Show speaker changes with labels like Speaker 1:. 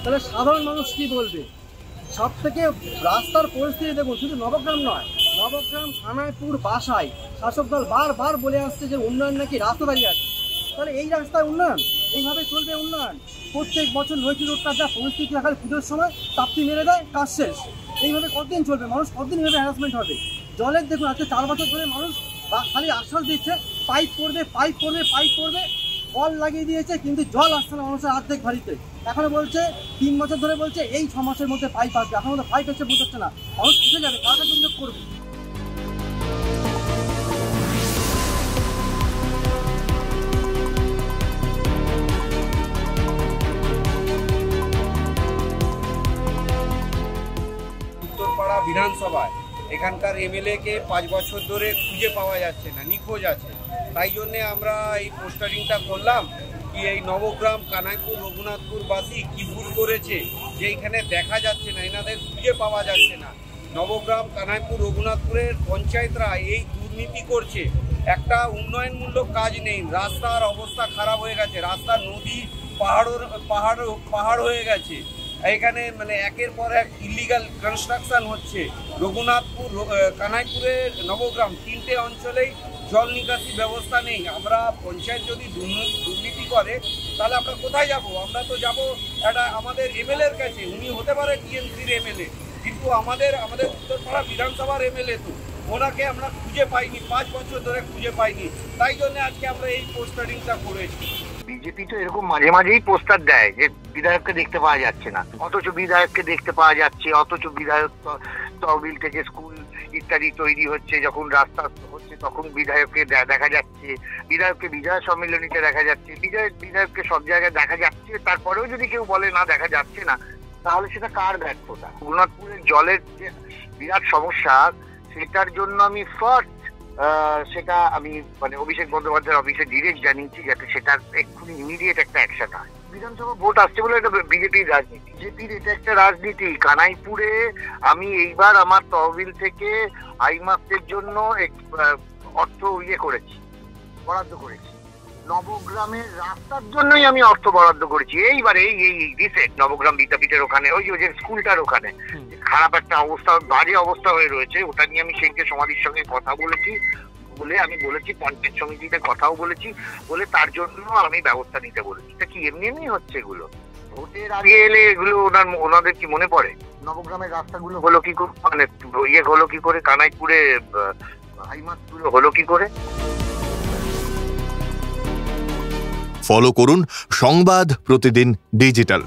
Speaker 1: তাহলে সাধারণ মানুষ কি বলবে? সব থেকে রাস্তার পরিস্থিতি দেখুন, শুধু নবগ্রাম নয়, নবগ্রাম, কানাইপুর, বাসায় শাসক দল বারবার বলে আসছে যে উন্নয়ন নাকি রাস্তা দাঁড়িয়ে আছে। তাহলে এই রাস্তায় উন্নয়ন এইভাবে চলবে? উন্নয়ন প্রত্যেক বছর নৈতি রোডটা যা পরিস্থিতি রাখার পুজোর সময় তাপ্তি মেরে দেয়, কাজ শেষ। এইভাবে কতদিন চলবে? মানুষ কতদিন এইভাবে হ্যারাসমেন্ট হবে? জলের দেখুন, আজকে 4 বছর ধরে মানুষ খালি আশ্বাস দিচ্ছে পাইপ করবে, পাইপ করবে, পাইপ করবে, কল লাগিয়ে দিয়েছে, কিন্তু জল আসছে না মানুষের অর্ধেক বাড়িতে। এখনো বলছে 3 বছর ধরে বলছে এই 6 মাসের মধ্যে পাইপ আসবে, এখনো তো পাইপ এসে পৌঁছাচ্ছে না। মানুষ বুঝে যাবে, কার কাছে যোগাযোগ করবে?
Speaker 2: উত্তরপাড়া বিধানসভায় এখানকার এমএলএ কে 5 বছর ধরে খুঁজে পাওয়া যাচ্ছে না, নিখোঁজ আছে। তাই জন্যে আমরা এই পোস্টারিংটা করলাম কি এই নবগ্রাম, কানাইপুর, রঘুনাথপুরবাসী কি ভুল করেছে যে এখানে দেখা যাচ্ছে না, এনাদের খুঁজে পাওয়া যাচ্ছে না। নবগ্রাম, কানাইপুর, রঘুনাথপুরের পঞ্চায়েতরা এই দুর্নীতি করছে, একটা উন্নয়নমূলক কাজ নেই। রাস্তার অবস্থা খারাপ হয়ে গেছে, রাস্তার নদী পাহাড় হয়ে গেছে। এখানে মানে একের পর এক ইলিগাল কনস্ট্রাকশন হচ্ছে। রঘুনাথপুর, কানাইপুরের, নবগ্রাম 3টে অঞ্চলেই জল নিকাশি ব্যবস্থা নেই। আমরা পঞ্চায়েত যদি দুর্নীতি করে তাহলে আমরা কোথায় যাব? আমরা তো যাব একটা আমাদের এমএলএর কাছে। উনি হতে পারে টিএমসির এমএলএ, কিন্তু আমাদের উত্তরপাড়া বিধানসভার এমএলএ তো, ওনাকে আমরা খুঁজে পাইনি, 5 বছর ধরে খুঁজে পাইনি। তাই জন্য আজকে আমরা এই পোস্টারিংটা করেছি।
Speaker 3: বিজেপি তো এরকম মাঝে মাঝেই পোস্টার দেয় যে বিধায়ককে দেখতে পাওয়া যাচ্ছে না, অথচ বিধায়ককে দেখতে পাওয়া যাচ্ছে। অথচ বিধায়ক তহবিল থেকে স্কুল ইত্যাদি তৈরি হচ্ছে, যখন রাস্তা হচ্ছে তখন বিধায়ককে দেখা যাচ্ছে, বিধায়ককে বিজয় সম্মেলনীতে দেখা যাচ্ছে, বিধায়ককে সব জায়গায় দেখা যাচ্ছে। তারপরেও যদি কেউ বলে না দেখা যাচ্ছে না, তাহলে সেটা কার ব্যর্থতা? রঘুনাথপুরের জলের যে বিরাট সমস্যা, সেটার জন্য আমি সেটা আমি মানে অভিষেক বন্দ্যোপাধ্যায়ের অফিসে ডিরেক্ট জানিয়েছি যাতে সেটা এক্ষুনি ইমিডিয়েট একটা অ্যাকশন হয়। বিধানসভা ভোট আসছে বলে এটা বিজেপির রাজনীতি, বিজেপির এটা একটা রাজনীতি। কানাইপুরে আমি এইবার আমার তহবিল থেকে আইমাসের জন্য অর্থ বরাদ্দ করেছি। নবগ্রামের রাস্তার জন্যই আমি অর্থ বরাদ্দ করেছি। এইবার এই রিসেন্ট নবগ্রাম বিদ্যাপীঠের ওখানে ওই যে স্কুলটার ওখানে খারাপ একটা অবস্থা, বাজে অবস্থা হয়ে রয়েছে, ওটা নিয়ে আমি সেদিকে সমাধির সঙ্গে কথা বলেছি, আমি বলেছি পঞ্চায়েত সমিতিতে কথাও বলেছি, বলে তার জন্য আমি ব্যবস্থা নিতে বলেছি। এটা কি এমনি হচ্ছে? এগুলো ভোটের আগে এলে এগুলো ওনাদের কি মনে পড়ে? নবগ্রামের রাস্তাগুলো হলো কি করে, মানে হলো কি করে, কানাইপুরে হাইমাসগুলো হলো কি করে?
Speaker 4: ফলো করুন সংবাদ প্রতিদিন ডিজিটাল।